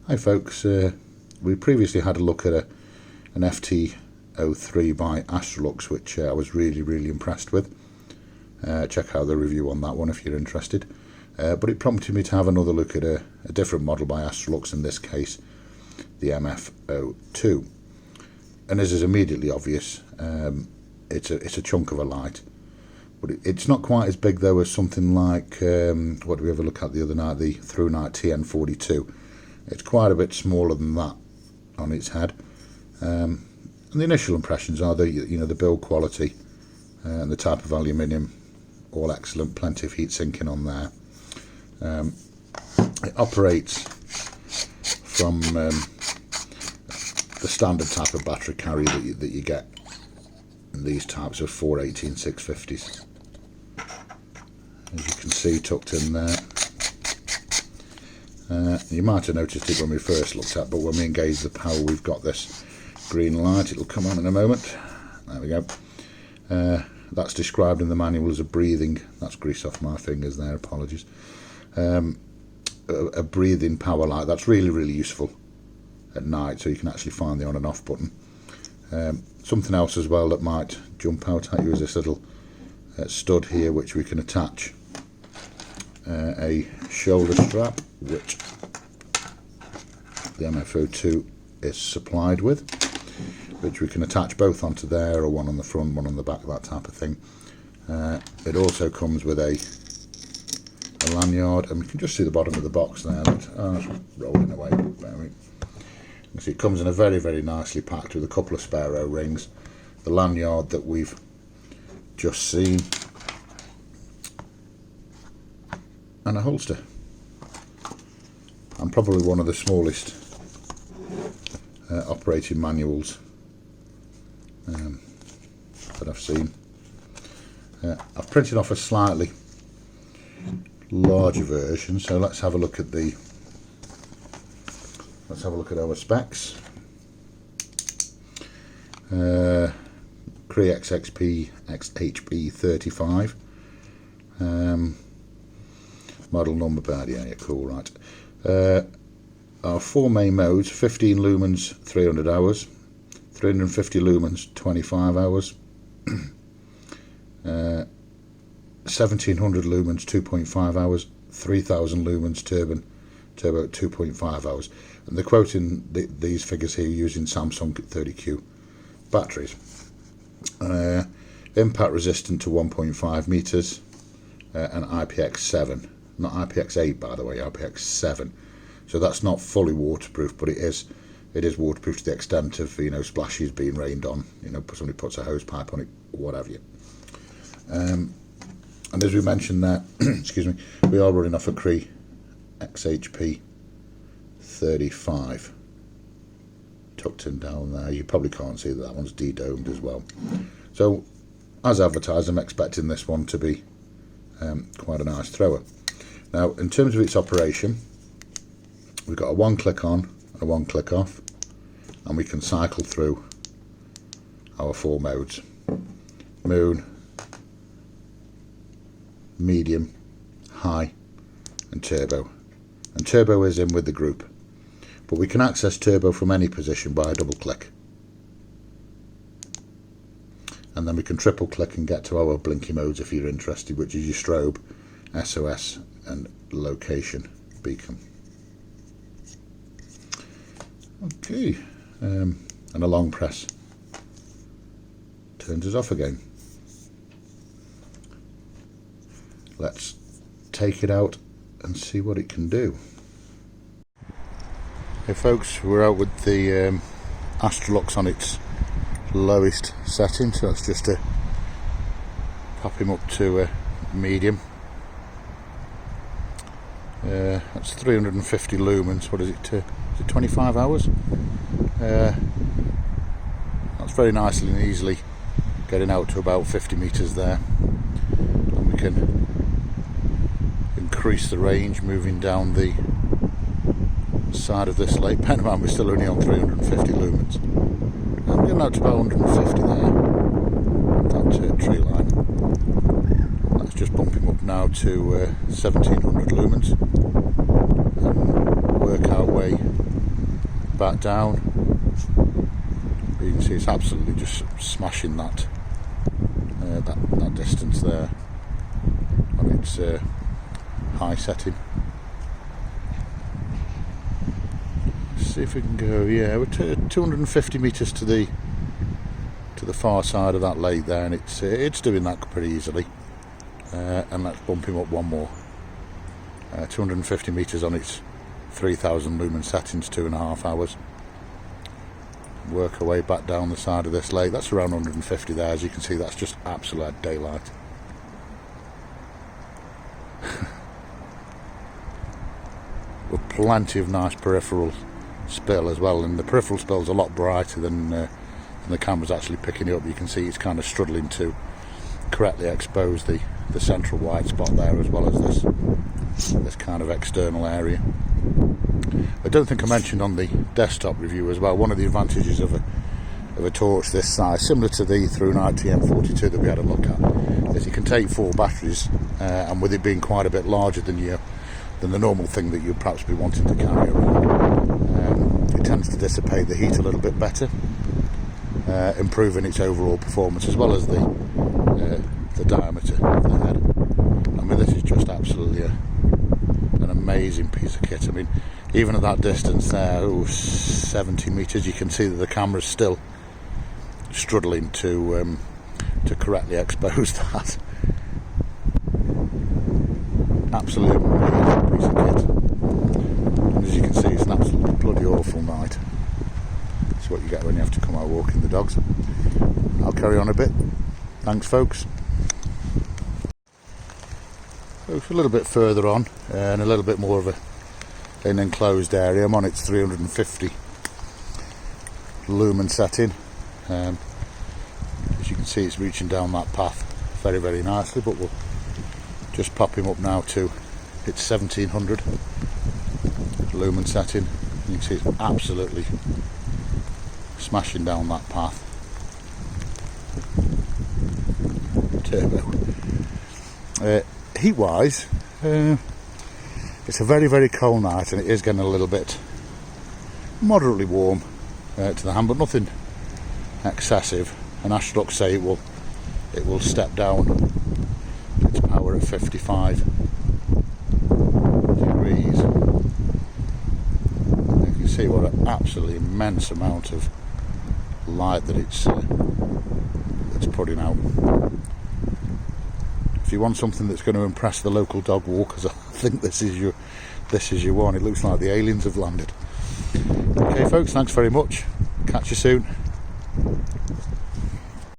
Hi folks, we previously had a look at an FT03 by Astrolux, which I was really impressed with. Check out the review on that one if you're interested. But it prompted me to have another look at a different model by Astrolux, in this case the MF02. And as is immediately obvious, it's a chunk of a light. But it's not quite as big though as something like, what did we have a look at the other night, the Through Night TN42. It's quite a bit smaller than that on its head. And the initial impressions are the build quality and the type of aluminium, all excellent, plenty of heat sinking on there. It operates from the standard type of battery carrier that you get in these types of 418 650s. As you can see, tucked in there. You might have noticed it when we first looked at, but when we engage the power, we've got this green light. It'll come on in a moment. There we go. That's described in the manual as a breathing, that's grease off my fingers there, apologies. A breathing power light. That's really useful at night, so you can actually find the on and off button. Something else as well that might jump out at you is this little stud here, which we can attach a shoulder strap, which the MF02 is supplied with, which we can attach both onto there, or one on the front, one on the back, that type of thing. It also comes with a lanyard, and we can just see the bottom of the box there. It's rolling away. There we go. See, it comes in a very nicely packed with a couple of spare O-rings, the lanyard that we've just seen, and a holster. And probably one of the smallest operating manuals that I've seen. I've printed off a slightly larger version, so let's have a look at our specs. Cree XXP XHB 35, model number bad, yeah, cool, right. Our four main modes: 15 lumens 300 hours, 350 lumens 25 hours, 1700 lumens 2.5 hours, 3000 lumens turbo 2.5 hours. And they're quoting these figures here using Samsung 30Q batteries. Impact resistant to 1.5 meters, and IPX7, not IPX8 by the way, IPX7. So that's not fully waterproof, but it is waterproof to the extent of splashes being rained on. Somebody puts a hose pipe on it, what have you. And as we mentioned there, excuse me, we are running off a Cree XHP 35 tucked in down there. You probably can't see that one's de-domed as well. So as advertised, I'm expecting this one to be quite a nice thrower. Now, in terms of its operation, we've got a one click on and a one click off, and we can cycle through our four modes: moon, medium, high and turbo. And turbo is in with the group, but we can access turbo from any position by a double click, and then we can triple click and get to our blinky modes if you're interested, which is your strobe, SOS and location beacon. Okay, and a long press turns us off again. Let's take it out and see what it can do. Hey folks, we're out with the Astrolux on its lowest setting, so that's just to pop him up to medium. That's 350 lumens. What is it? Is it 25 hours? That's very nicely and easily getting out to about 50 meters there, and we can increase the range moving down the side of this lake. Bear in mind we're still only on 350 lumens. I'm getting out to about 150 there, that tree line. Let's just bump him up now to 1700 lumens and work our way back down. You can see it's absolutely just smashing that that distance there on its high setting. Let's see if we can go. Yeah, we're 250 metres to the far side of that lake there, and it's doing that pretty easily. And let's bump him up one more. 250 metres on its 3000 lumen settings, 2.5 hours. Work our way back down the side of this lake. That's around 150 there. As you can see, that's just absolute daylight. With plenty of nice peripheral spill as well, and the peripheral spill's a lot brighter than the camera's actually picking it up. You can see it's kind of struggling to correctly expose the central white spot there, as well as this kind of external area. I don't think I mentioned on the desktop review as well, one of the advantages of a torch this size, similar to the ThruNite TM42 that we had a look at, is you can take 4 batteries, and with it being quite a bit larger than the normal thing that you'd perhaps be wanting to carry around, it tends to dissipate the heat a little bit better, improving its overall performance, as well as the diameter of the head. I mean, this is just absolutely an amazing piece of kit. I mean, even at that distance there, 70 metres, you can see that the camera's still struggling to correctly expose that. Absolutely amazing piece of kit. And as you can see, it's an absolutely bloody awful night. That's what you get when you have to come out walking the dogs. I'll carry on a bit. Thanks, folks. So it's a little bit further on, and a little bit more of an enclosed area. I'm on its 350 lumen setting. As you can see, it's reaching down that path very, very nicely, but we'll just pop him up now to its 1700 lumen setting. You can see it's absolutely smashing down that path. Turbo. Heat wise, it's a very, very cold night, and it is getting a little bit moderately warm to the hand, but nothing excessive. And Astrolux say it will step down its power at 55 degrees. You can see what an absolutely immense amount of light that it's putting out. If you want something that's going to impress the local dog walkers, I think this is your one. It looks like the aliens have landed. Okay, folks, thanks very much. Catch you soon.